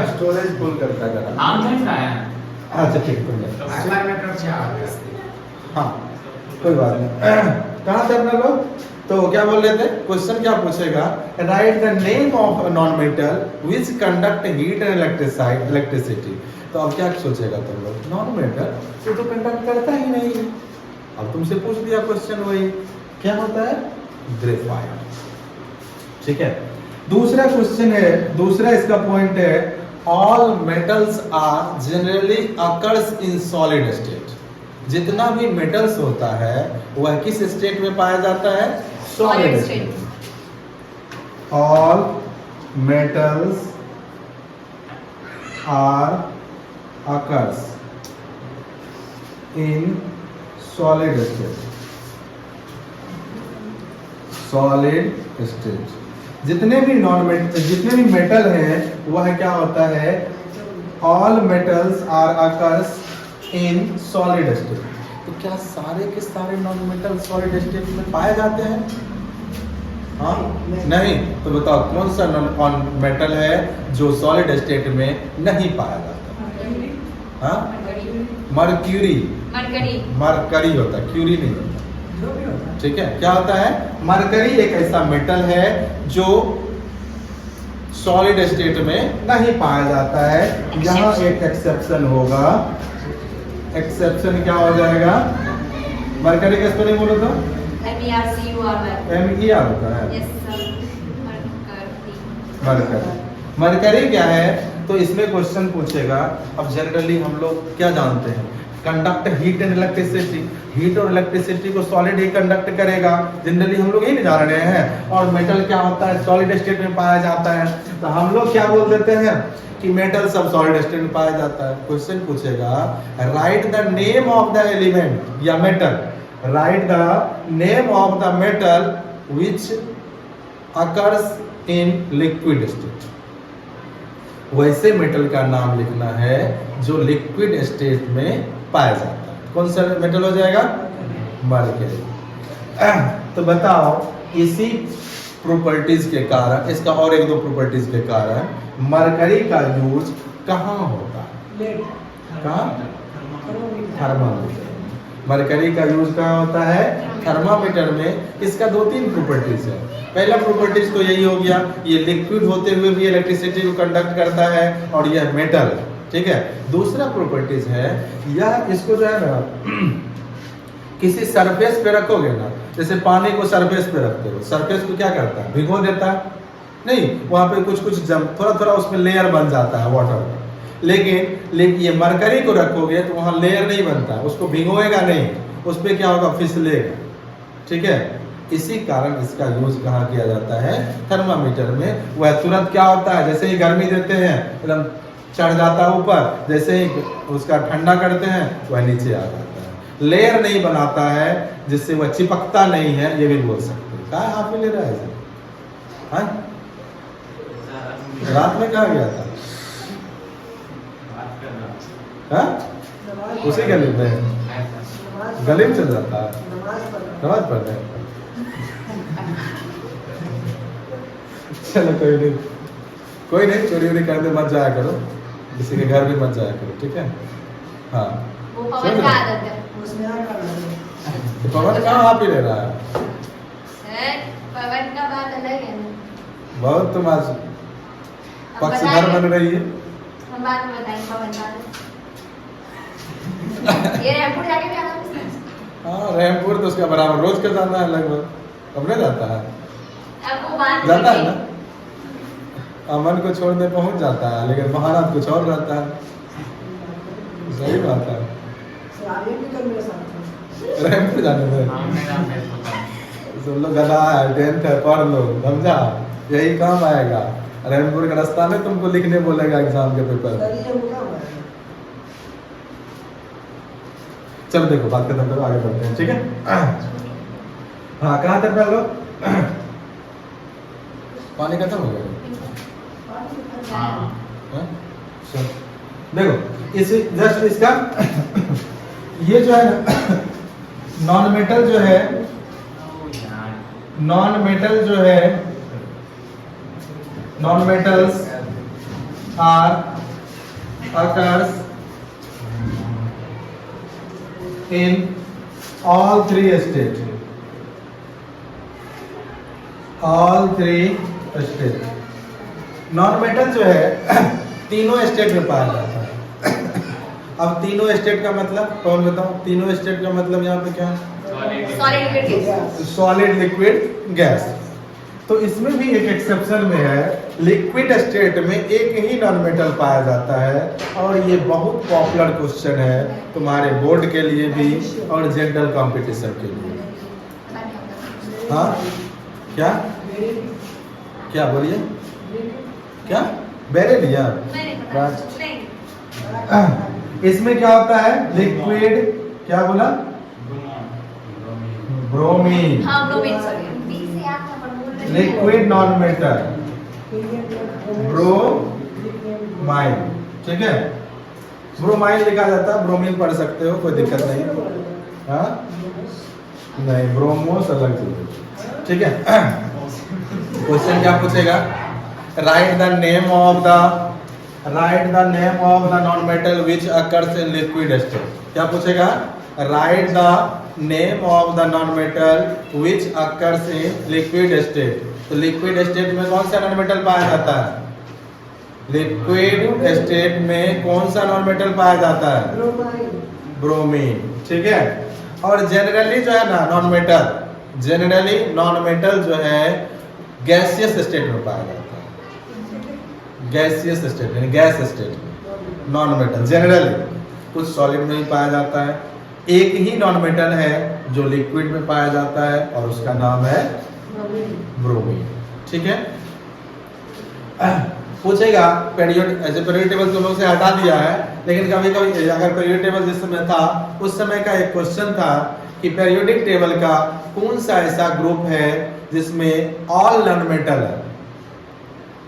स्टोरेज फुल करता है। नाम नहीं आया अच्छा ठीक है असाइनमेंट से आ गया हाँ कोई बात नहीं। कहाँ थे अपने लोग? तो क्या बोल रहे थे? क्वेश्चन क्या पूछेगा? Write the name of non metal which conduct heat and electricity. तो अब क्या सोचेगा तुम लोग? नॉन मेटल वो तो कंडक्ट करता ही नहीं है। अब तुमसे पूछ दिया क्वेश्चन, वही क्या होता है? ग्रेफाइट। ठीक है, दूसरा क्वेश्चन है, दूसरा इसका पॉइंट है, all metals are generally occurs in solid state. जितना भी मेटल्स होता है वह किस स्टेट में पाया जाता है? Solid state. All metals are occurs in solid state. Solid state जितने भी जितने भी मेटल हैं वह क्या होता है? All metals are occurs in solid state. तो क्या सारे के सारे नॉन मेटल सॉलिड स्टेट में पाए जाते हैं? हाँ नहीं। तो बताओ कौन सा नॉन मेटल है जो सॉलिड स्टेट में नहीं पाया जाता? हाँ मर्क्यूरी। मरकरी होता है, क्यूरी नहीं होता। ठीक है, क्या होता है? मरकरी एक ऐसा मेटल है जो सॉलिड स्टेट में नहीं पाया जाता है। यहाँ एक एक्सेप्शन होगा। एक्सेप्शन क्या हो जाएगा? मरकरी का स्पेलिंग बोलो तो? MER होता है। मरकरी। मरकरी क्या है? तो इसमें क्वेश्चन पूछेगा। अब जनरली हम लोग क्या जानते हैं? Conduct heat and electricity. Heat और इलेक्ट्रिसिटी को सॉलिड ही कंडक्ट करेगा, जनरली हम लोग यही जान रहे हैं। और मेटल क्या होता है? सॉलिड स्टेट में पाया जाता है। तो हम लोग क्या बोल देते हैं कि मेटल सब सॉलिड स्टेट में पाया जाता है। क्वेश्चन पूछेगा, write the name of the element या metal. Write the name of the metal which occurs in liquid state. वैसे मेटल का नाम लिखना है जो लिक्विड स्टेट में पाया जाता है। कौन सा मेटल हो जाएगा? मरकरी। तो बताओ इसी प्रॉपर्टीज के कारण, इसका और एक दो प्रॉपर्टीज के कारण मरकरी का यूज कहाँ होता है? कहाँ? थर्मामीटर। मरकरी का यूज कहाँ होता है? थर्मामीटर में। इसका दो तीन प्रॉपर्टीज है। पहला प्रॉपर्टीज तो यही हो गया, ये लिक्विड होते हुए भी इलेक्ट्रिसिटी को कंडक्ट करता है और यह मेटल है। ठीक है, दूसरा प्रॉपर्टीज है यह इसको जो है ना किसी सरफेस पे रखोगे ना, जैसे पानी को सरफेस पे रखते हो, सरफेस को क्या करता है? भिगो देता है नहीं, वहां पे कुछ कुछ थोड़ा थोड़ा उसमें लेयर बन जाता है वाटर का। लेकिन ये मरकरी को रखोगे तो वहां लेयर नहीं बनता, उसको भिगोएगा नहीं, उस पर क्या होगा? फिसलेगा। ठीक है, इसी कारण इसका यूज कहाँ किया जाता है? थर्मामीटर में। वह तुरंत क्या होता है, जैसे ही गर्मी देते हैं एकदम चढ़ जाता है ऊपर, जैसे ही उसका ठंडा करते हैं वह नीचे आ जाता है। लेयर नहीं बनाता है जिससे वह चिपकता नहीं है, ये भी बोल सकते हैं। कहाँ आप ले रहा है? हाँ? रात में कहाँ गया था? हाँ? उसी गली में गली में चल जाता है नमाज पढ़ने। चलो कोई नहीं चोरी वोरी करने मत जाया करो, किसी के घर भी मत जाया करो। ठीक है, हाँ। वो पवन का आदत है। तो पवन कहाँ आप ही ले रहा है? पवन का बात अलग है ना। बहुत तुम आज पक्षधर बन रही है। हम बाद में बताएंगे पवन का। ये रैमपुर जाके भी आना है। हाँ रैमपुर तो उसका बराबर रोज का जाना है, लगभग अपने जाता है। अब वो बात जाता है ना, अमन को छोड़ने पहुंच जाता है, लेकिन बहाना कुछ और रहता है। सही बात है। रैमपुर जाने में तुम लोग गधा है, 10th है, पढ़ लो, समझा? यही काम आएगा। रैमपुर का रास्ता में तुमको लिखने बोलेगा एग्जाम के पेपर। चलो देखो बात खत्म करो, आगे बढ़ते हैं। ठीक है, हाँ कहाँ तक पढ़ लो? पानी खत्म हो गया? देखो इस जस्ट इसका ये जो है नॉन मेटल जो है, नॉन मेटल जो है, non metals are occurs in all three states. All three states. Non metal जो है तीनों स्टेट में पाया जाता है। अब तीनों स्टेट का मतलब कौन बताओ? तीनों स्टेट का मतलब यहाँ पे क्या है? Solid liquid solid liquid gas. तो इसमें भी एक एक्सेप्शन में है, लिक्विड स्टेट में एक ही नॉन मेटल पाया जाता है। और ये बहुत पॉपुलर क्वेश्चन है तुम्हारे बोर्ड के लिए भी और जनरल कंपटीशन के लिए। हाँ क्या क्या बोलिए? क्या बेरिलियम? नहीं पता नहीं। इसमें क्या होता है? लिक्विड क्या बोला? ब्रोमीन। हाँ ब्रोमीन, सॉरी बी से आप पर बोल रहे हैं। लिक्विड नॉन मेटल ब्रोमाइन, ठीक है। ब्रोमाइन लिखा जाता है, ब्रोमीन पढ़ सकते हो, कोई दिक्कत नहीं। हाँ नहीं, ब्रोमोस अलग चीज है, ठीक है। क्वेश्चन क्या पूछेगा? Write the name of the non metal which occurs in liquid state. क्या पूछेगा? Write the name of the non metal which occurs in liquid state. तो लिक्विड स्टेट में कौन सा नॉन मेटल पाया जाता है? लिक्विड स्टेट में कौन सा नॉन मेटल पाया जाता है? ब्रोमीन, ठीक है। और जनरली जो है ना non metal, generally non metal जो है गैसियस स्टेट में पाया जाता है। गैसियस स्टेट यानी गैस स्टेट में नॉन मेटल जनरली, कुछ सॉलिड में ही पाया जाता है। एक ही नॉन मेटल है जो लिक्विड में पाया जाता है और उसका नाम है ब्रोमीन, ठीक है। पूछेगा पीरियोडिक, ऐसे पीरियोडिक टेबल तुम लोग से हटा दिया है, लेकिन कभी कभी अगर पीरियोडिक टेबल जिस समय था उस समय का एक क्वेश्चन था कि पीरियोडिक टेबल का कौन सा ऐसा ग्रुप है जिसमें ऑल नॉन मेटल है।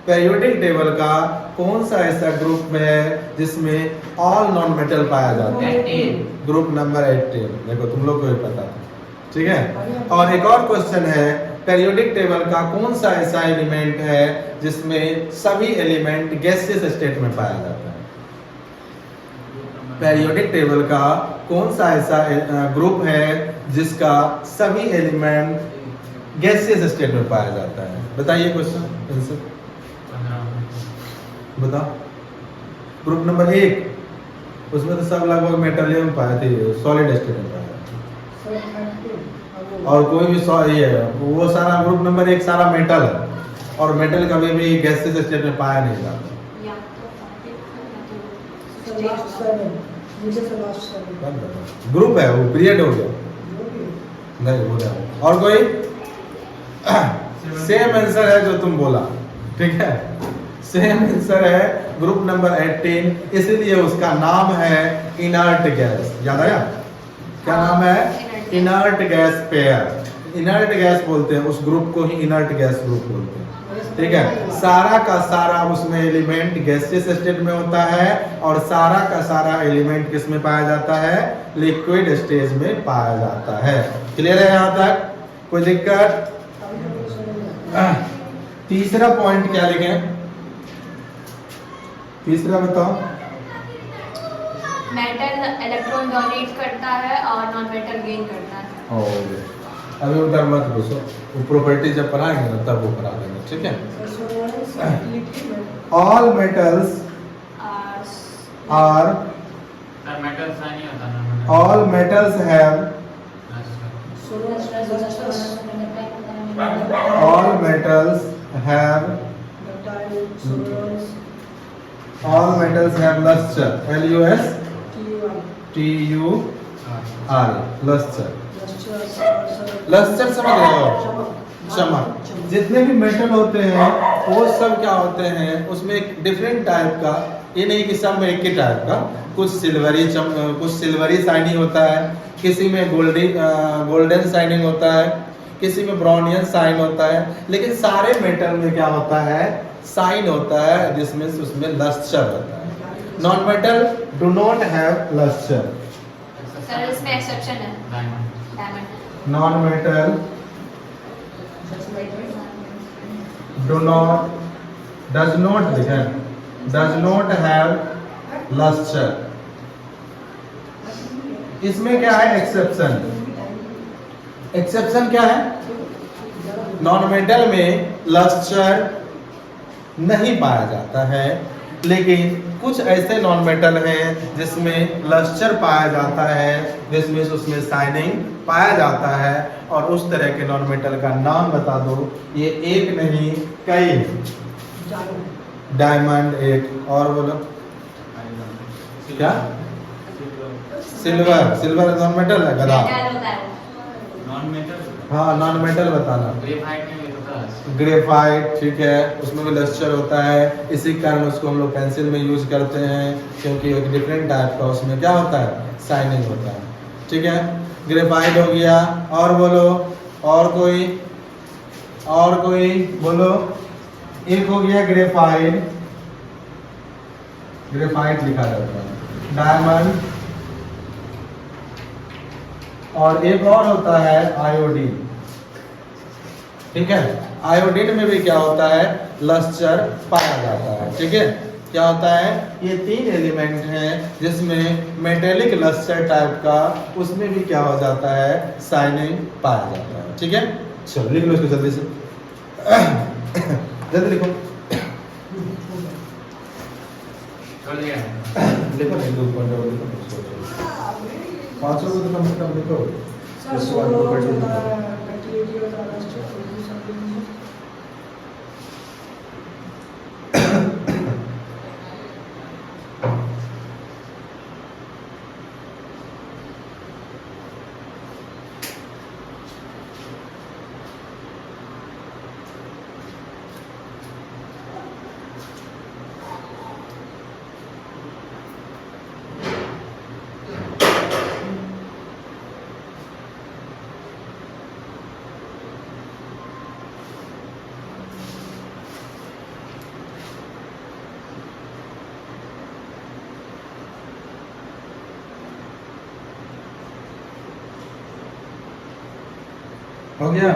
पीरियोडिक टेबल का कौन सा ऐसा ग्रुप है जिसमें ऑल नॉन मेटल पाया जाता है? Group number 18। देखो तुम लोग को भी पता था, ठीक है। और एक और क्वेश्चन है, पीरियोडिक टेबल का कौन सा ऐसा एलिमेंट है जिसमें सभी एलिमेंट गैसियस स्टेट में पाया जाता है? पीरियोडिक टेबल का कौन सा ऐसा ग्रुप है जिसका सभी एलिमेंट गैसियस स्टेट में पाया जाता है? बताइए क्वेश्चन आंसर बताओ। ग्रुप नंबर 1 उसमें तो सब लगभग मेटलियम पाए थे, सॉलिड स्टेट में पाया। और कोई भी ये वो सारा ग्रुप नंबर 1 सारा मेटल है, और मेटल कभी भी गैसियस स्टेट में पाया नहीं जाता। ग्रुप है वो, पीरियड हो गया नहीं हो गया। और कोई सेम आंसर है जो तुम बोला, ठीक है। सेम आंसर है ग्रुप नंबर 18, इसलिए उसका नाम है इनर्ट गैस। याद आया? क्या नाम है? Inert gas pair. Inert gas बोलते हैं उस ग्रुप को ही, इनर्ट गैस ग्रुप बोलते हैं, ठीक है। सारा का सारा उसमें एलिमेंट गैसियस स्टेट में होता है और सारा का सारा एलिमेंट किस में पाया जाता है? लिक्विड स्टेज में पाया जाता है। क्लियर है यहाँ तक? कोई दिक्कत? तीसरा पॉइंट क्या लिखें? तीसरा बताओ। मेटल इलेक्ट्रॉन डोनेट करता है और नॉन मेटल गेन करता है। अभी उधर मत घुसो, वो प्रॉपर्टी जब पढ़ाएंगे ना तब वो पढ़ा देंगे, ठीक है। All metals are all metals have all metals have luster, L-U-S-T-U-R, luster। Lustre समझ रहे हो? चमक। जितने भी मेटल होते हैं वो सब क्या होते हैं, उसमें एक डिफरेंट टाइप का, ये नहीं कि सब में एक ही टाइप का, कुछ सिल्वरी शाइनिंग होता है, किसी में गोल्डन शाइनिंग होता है, किसी में ब्राउनियन साइन होता है, लेकिन सारे मेटल में क्या होता है? साइन होता है जिसमें उसमें लस्टर होता है। Non metal do not have lustre. Sir इसमें एक्सेप्शन है, diamond. Non metal does not have luster। इसमें क्या है एक्सेप्शन? एक्सेप्शन क्या है? नॉन मेटल में लस्टर नहीं पाया जाता है, लेकिन कुछ ऐसे नॉन मेटल हैं जिसमें लस्टर पाया जाता है, जिसमें उसमें शाइनिंग पाया जाता है। और उस तरह के नॉन मेटल का नाम बता दो। ये एक नहीं कई। डायमंड एक, और बोलो क्या? सिल्वर। सिल्वर नॉन मेटल है गधा। मेटल होता है। Non metal. हाँ नॉन मेटल बताना। ग्रेफाइट में भी होता है। ग्रेफाइट ठीक है, उसमें भी लस्टर होता है, इसी कारण उसको हम लोग पेंसिल में यूज करते हैं, क्योंकि एक डिफरेंट टाइप का उसमें क्या होता है, शाइनिंग होता है। ठीक है, ग्रेफाइट हो गया। और बोलो, और कोई बोलो। एक हो गया ग्रेफाइट, ग्रेफाइट लिखा जाता है। डायमंड, और एक और होता है आयोडीन। ठीक है, आयोडीन में भी क्या होता है, लस्टर पाया जाता है। ठीक है, क्या होता है, ये तीन एलिमेंट हैं जिसमें मेटेलिक लस्टर टाइप का, उसमें भी क्या हो जाता है, शाइनिंग पाया जाता है। ठीक है, चलो लिख लो इसको जल्दी से, जल्दी लिखो। कर दिया। लिखो नहीं, 2 पॉइंट और लिखो। 500 को तो कम से कम लिखो। सर उसके बाद 2 सोलो पॉइंट होता लिखो। है, बैक्टीरिया होता है, लस्टर समथिंग। हो गया?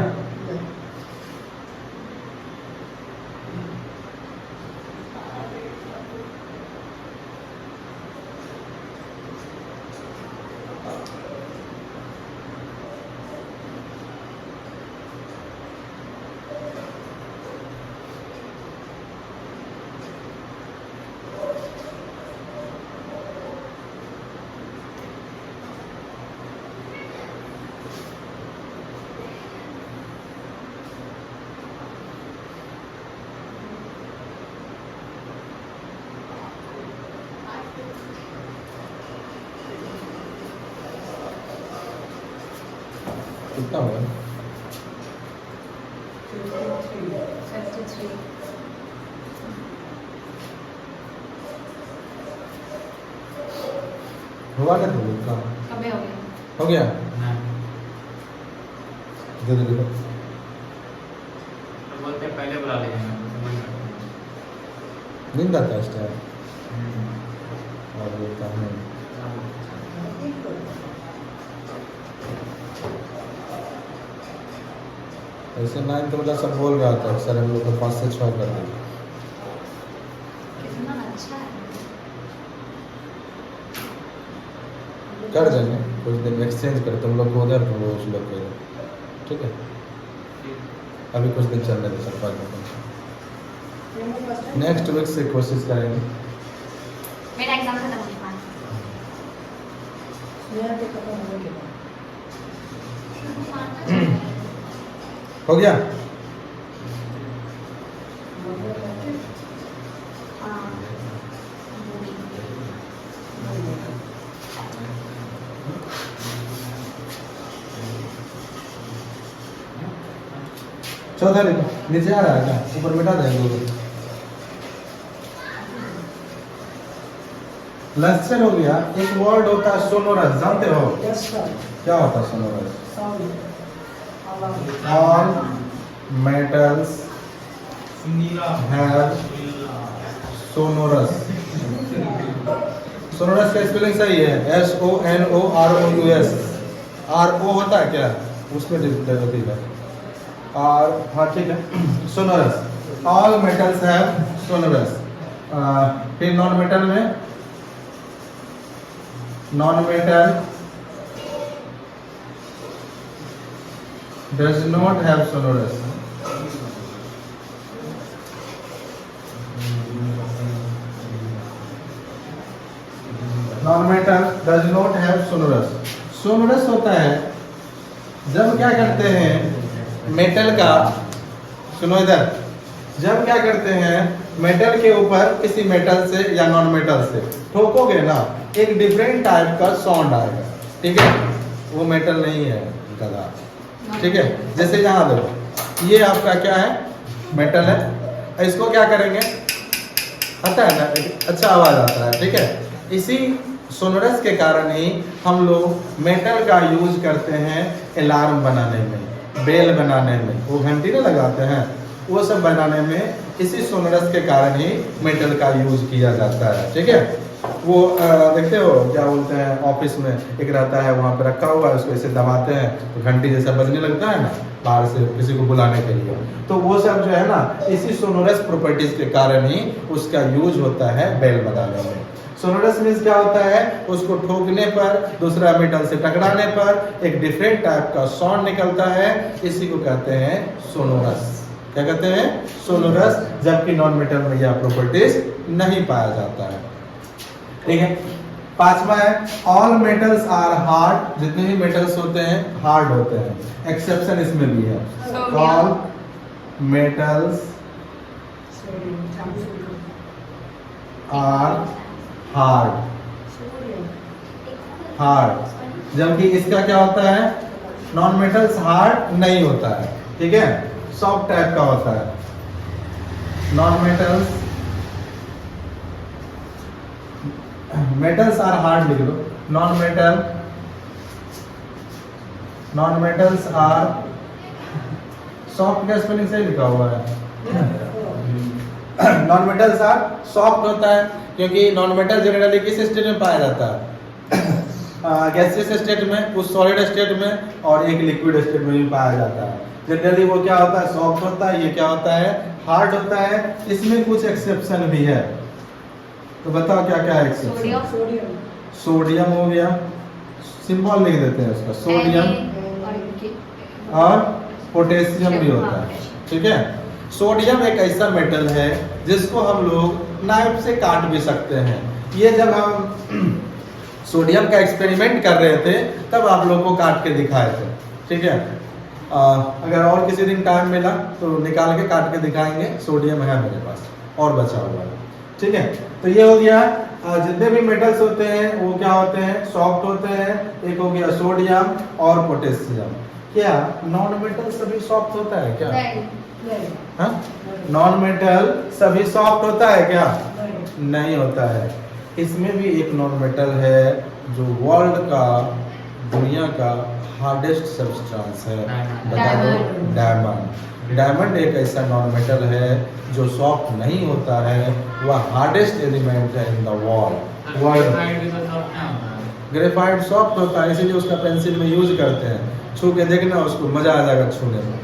कितना हुआ? 53। हुआ क्या था उसका? कब हो गया? हो गया? हाँ। जल्दी लिखो। तो बोलते हैं पहले बुला लेंगे मैं समझ में। नींद आता है इस टाइम, और बोलता है ऐसे 9 मतलब सब बोल रहा था सर, हम लोग को 5 से 6 कर देंगे। कितना अच्छा है। कर देंगे कुछ दिन, एक्सचेंज कर, तुम लोग को उधर, तुम लोग उस लोग को इधर। ठीक है, अभी कुछ दिन चलने दो सर, बाद में नेक्स्ट वीक से कोशिश करेंगे। मेरा एग्जाम खत्म होने वाला स्नेहा के खत्म होने के बाद है। हो गया? हाँ। चौथा लिखो, नीचे आ रहा है क्या? ऊपर मिटा देंगे दो। लस्टर हो गया। एक वर्ड होता है सोनोरस, जानते हो यस सर, क्या होता है sonorous? Sound All metals have sonorous. Sonorous का स्पेलिंग सही है, SONOROUS। RO होता है क्या उसमें दिक्कत होती है, और हाँ ठीक है, sonorous. All metals have sonorous. फिर नॉन मेटल में, non metal does not have sonorous. Non metal does not have sonorous. Sonorous होता है जब क्या करते हैं मेटल का, सुनो इधर, जब क्या करते हैं मेटल के ऊपर किसी मेटल से या नॉन मेटल से ठोकोगे ना, एक डिफरेंट टाइप का साउंड आएगा, ठीक है, वो मेटल नहीं है गधा, ठीक है। जैसे यहाँ देखो, ये आपका क्या है, मेटल है, इसको क्या करेंगे, आता है ना, अच्छा आवाज आता है, ठीक है। इसी सोनोरस के कारण ही हम लोग मेटल का यूज करते हैं अलार्म बनाने में, बेल बनाने में, वो घंटी ना लगाते हैं, वो सब बनाने में इसी सोनोरस के कारण ही मेटल का यूज किया जाता है, ठीक है। वो देखते हो क्या बोलते हैं, ऑफिस में एक रहता है, वहाँ पे रखा हुआ है, उसको ऐसे दबाते हैं तो घंटी जैसा बजने लगता है ना, बाहर से किसी को बुलाने के लिए, तो वो सब जो है ना इसी सोनोरस प्रॉपर्टीज के कारण ही उसका यूज होता है बेल बजाने में। सोनोरस मीन्स क्या होता है, उसको ठोकने पर, दूसरा मेटल से टकराने पर एक डिफरेंट टाइप का साउंड निकलता है, इसी को कहते हैं सोनोरस। क्या कहते हैं, सोनोरस, जबकि नॉन मेटल में यह प्रॉपर्टीज नहीं पाया जाता है, ठीक है। पांचवा है ऑल मेटल्स आर हार्ड, जितने भी मेटल्स होते हैं हार्ड होते हैं, एक्सेप्शन इसमें भी है, all metals are hard, hard, जबकि इसका क्या होता है, नॉन मेटल्स हार्ड नहीं होता है, ठीक है, सॉफ्ट टाइप का होता है। Non metals, metals are hard लिख दो, non metal, non metals are soft का स्पेलिंग सही लिखा हुआ है। नॉन मेटल्स आर सॉफ्ट होता है, क्योंकि नॉन मेटल जनरली किस स्टेट में पाया जाता है, गैसियस स्टेट में, कुछ सॉलिड स्टेट में और एक लिक्विड स्टेट में भी पाया जाता है। जनरली वो क्या होता है, सॉफ्ट होता है, ये क्या होता है, हार्ड होता है। इसमें कुछ एक्सेप्शन भी है, तो बताओ क्या क्या है एक्सेप्शन। सोडियम हो गया, सिंबल लिख देते हैं उसका, सोडियम और पोटेशियम भी होता है, ठीक है। सोडियम एक ऐसा मेटल है जिसको हम लोग नाइफ से काट भी सकते हैं। ये जब हम सोडियम का एक्सपेरिमेंट कर रहे थे तब आप लोगों को काट के दिखाए थे, ठीक है। अगर और किसी दिन टाइम मिला तो निकाल के काट के दिखाएंगे, सोडियम है मेरे पास और बचा हुआ है, ठीक है। तो ये हो गया, जितने भी मेटल्स होते हैं वो क्या होते हैं, सॉफ्ट होते हैं। एक हो गया सोडियम और पोटेशियम। क्या नॉन मेटल सभी सॉफ्ट होता है क्या? हाँ, नॉन मेटल सभी सॉफ्ट होता है क्या? नहीं होता है। इसमें भी एक नॉन मेटल है जो वर्ल्ड का, दुनिया का हार्डेस्ट सब्सटेंस है, बता दो, डायमंड। डायमंड एक ऐसा नॉन मेटल है जो सॉफ्ट नहीं होता है, वह हार्डेस्ट एलिमेंट है in the world. Graphite soft होता है, इसीलिए उसका पेंसिल में यूज करते हैं। छू के देखना, उसको मजा आ जाएगा छूने में,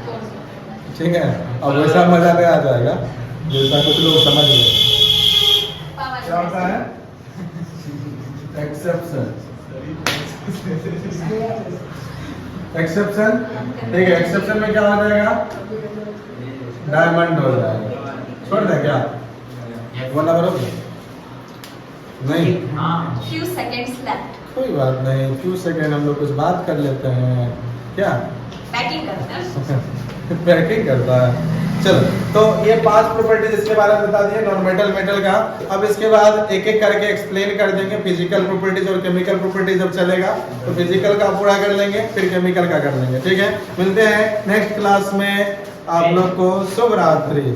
ठीक है। अब वैसा मजा नहीं आ जाएगा जैसा कुछ लोग समझ रहे। क्या होता है एक्सेप्शन, एक्सेप्शन, ठीक है। एक्सेप्शन में क्या हो जाएगा, डायमंड हो जाएगा। छोड़ दें क्या, बोला बरोबर नहीं? Few seconds left. कोई बात नहीं, फ्यू सेकेंड हम लोग कुछ बात कर लेते हैं। क्या Packing करते हैं। पैकिंग करता है। चलो, तो ये 5 प्रॉपर्टीज इसके बारे में बता दिए नॉन मेटल मेटल का। अब इसके बाद एक एक करके एक्सप्लेन कर देंगे। फिजिकल प्रॉपर्टीज और केमिकल प्रॉपर्टीज जब चलेगा तो फिजिकल का पूरा कर लेंगे, फिर केमिकल का कर लेंगे, ठीक है। मिलते हैं नेक्स्ट क्लास में। आप लोग को शुभ रात्रि।